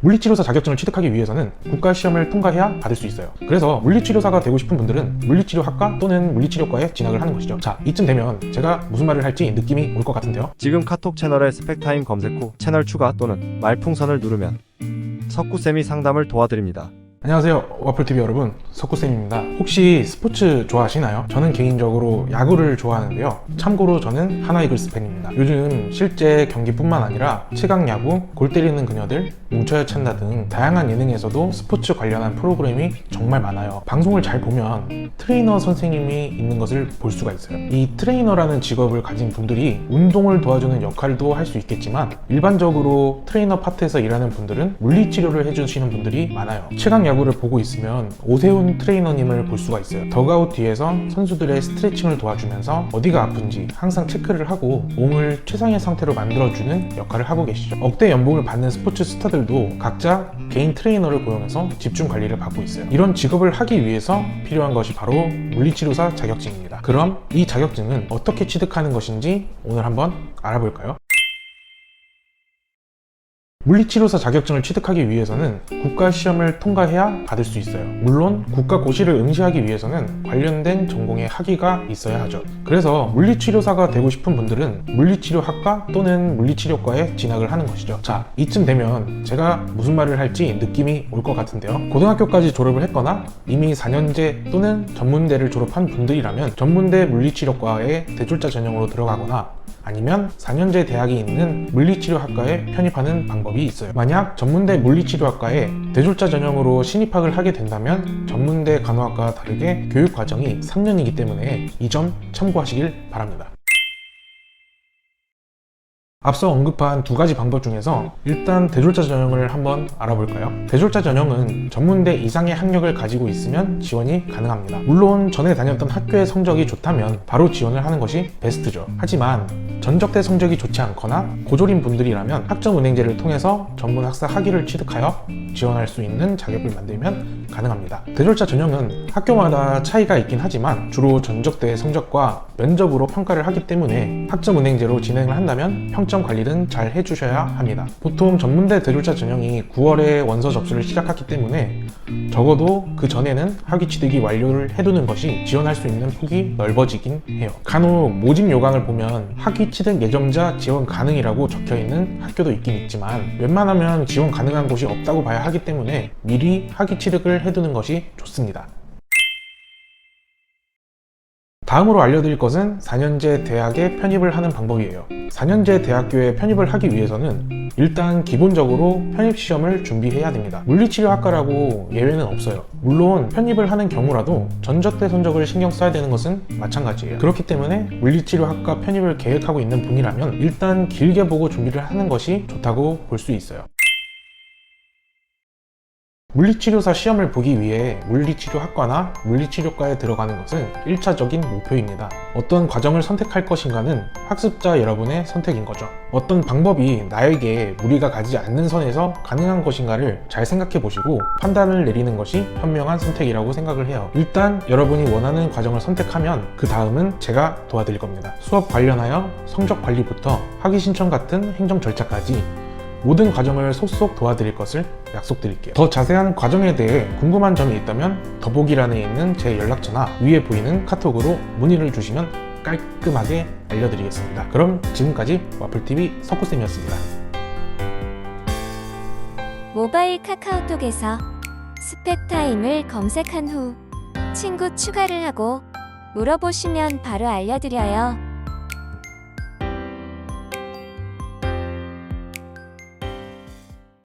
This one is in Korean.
물리치료사 자격증을 취득하기 위해서는 국가시험을 통과해야 받을 수 있어요. 그래서 물리치료사가 되고 싶은 분들은 물리치료학과 또는 물리치료과에 진학을 하는 것이죠. 자, 이쯤 되면 제가 무슨 말을 할지 느낌이 올 것 같은데요. 지금 카톡 채널에 스펙타임 검색 후 채널 추가 또는 말풍선을 누르면 석구쌤이 상담을 도와드립니다. 안녕하세요, 와플TV 여러분, 석구쌤입니다. 혹시 스포츠 좋아하시나요? 저는 개인적으로 야구를 좋아하는데요. 참고로 저는 하나이글스 팬입니다. 요즘 실제 경기뿐만 아니라 최강야구, 골 때리는 그녀들, 뭉쳐야 찬다 등 다양한 예능에서도 스포츠 관련한 프로그램이 정말 많아요. 방송을 잘 보면 트레이너 선생님이 있는 것을 볼 수가 있어요. 이 트레이너라는 직업을 가진 분들이 운동을 도와주는 역할도 할 수 있겠지만 일반적으로 트레이너 파트에서 일하는 분들은 물리치료를 해주시는 분들이 많아요. 최강야구를 보고 있으면 오세훈 트레이너님을 볼 수가 있어요. 덕아웃 뒤에서 선수들의 스트레칭을 도와주면서 어디가 아픈지 항상 체크를 하고 몸을 최상의 상태로 만들어주는 역할을 하고 계시죠. 억대 연봉을 받는 스포츠 스타들도 각자 개인 트레이너를 고용해서 집중 관리를 받고 있어요. 이런 직업을 하기 위해서 필요한 것이 바로 물리치료사 자격증입니다. 그럼 이 자격증은 어떻게 취득하는 것인지 오늘 한번 알아볼까요? 물리치료사 자격증을 취득하기 위해서는 국가시험을 통과해야 받을 수 있어요. 물론 국가고시를 응시하기 위해서는 관련된 전공의 학위가 있어야 하죠. 그래서 물리치료사가 되고 싶은 분들은 물리치료학과 또는 물리치료과에 진학을 하는 것이죠. 자, 이쯤 되면 제가 무슨 말을 할지 느낌이 올 것 같은데요. 고등학교까지 졸업을 했거나 이미 4년제 또는 전문대를 졸업한 분들이라면 전문대 물리치료과에 대졸자 전형으로 들어가거나 아니면 4년제 대학이 있는 물리치료학과에 편입하는 방법이 있어요. 만약 전문대 물리치료학과에 대졸자 전형으로 신입학을 하게 된다면 전문대 간호학과와 다르게 교육 과정이 3년이기 때문에 이 점 참고하시길 바랍니다. 앞서 언급한 두 가지 방법 중에서 일단 대졸자 전형을 한번 알아볼까요? 대졸자 전형은 전문대 이상의 학력을 가지고 있으면 지원이 가능합니다. 물론 전에 다녔던 학교의 성적이 좋다면 바로 지원을 하는 것이 베스트죠. 하지만 전적대 성적이 좋지 않거나 고졸인 분들이라면 학점은행제를 통해서 전문 학사 학위를 취득하여 지원할 수 있는 자격을 만들면 가능합니다. 대졸자 전형은 학교마다 차이가 있긴 하지만 주로 전적대 성적과 면접으로 평가를 하기 때문에 학점은행제로 진행을 한다면 평점 관리는 잘 해주셔야 합니다. 보통 전문대 대졸자 전형이 9월에 원서 접수를 시작하기 때문에 적어도 그 전에는 학위 취득이 완료를 해두는 것이 지원할 수 있는 폭이 넓어지긴 해요. 간혹 모집 요강을 보면 학위 취득 예정자 지원 가능이라고 적혀있는 학교도 있긴 있지만 웬만하면 지원 가능한 곳이 없다고 봐야 하기 때문에 미리 학위 취득을 해두는 것이 좋습니다. 다음으로 알려드릴 것은 4년제 대학에 편입을 하는 방법이에요. 4년제 대학교에 편입을 하기 위해서는 일단 기본적으로 편입시험을 준비해야 됩니다. 물리치료학과라고 예외는 없어요. 물론 편입을 하는 경우라도 전적대 성적을 신경 써야 되는 것은 마찬가지예요. 그렇기 때문에 물리치료학과 편입을 계획하고 있는 분이라면 일단 길게 보고 준비를 하는 것이 좋다고 볼 수 있어요. 물리치료사 시험을 보기 위해 물리치료학과나 물리치료과에 들어가는 것은 1차적인 목표입니다. 어떤 과정을 선택할 것인가는 학습자 여러분의 선택인 거죠. 어떤 방법이 나에게 무리가 가지 않는 선에서 가능한 것인가를 잘 생각해 보시고 판단을 내리는 것이 현명한 선택이라고 생각을 해요. 일단 여러분이 원하는 과정을 선택하면 그 다음은 제가 도와드릴 겁니다. 수업 관련하여 성적 관리부터 학위 신청 같은 행정 절차까지 모든 과정을 속속 도와드릴 것을 약속드릴게요. 더 자세한 과정에 대해 궁금한 점이 있다면 더보기란에 있는 제 연락처나 위에 보이는 카톡으로 문의를 주시면 깔끔하게 알려드리겠습니다. 그럼 지금까지 와플TV 석구쌤이었습니다. 모바일 카카오톡에서 스펙타임을 검색한 후 친구 추가를 하고 물어보시면 바로 알려드려요.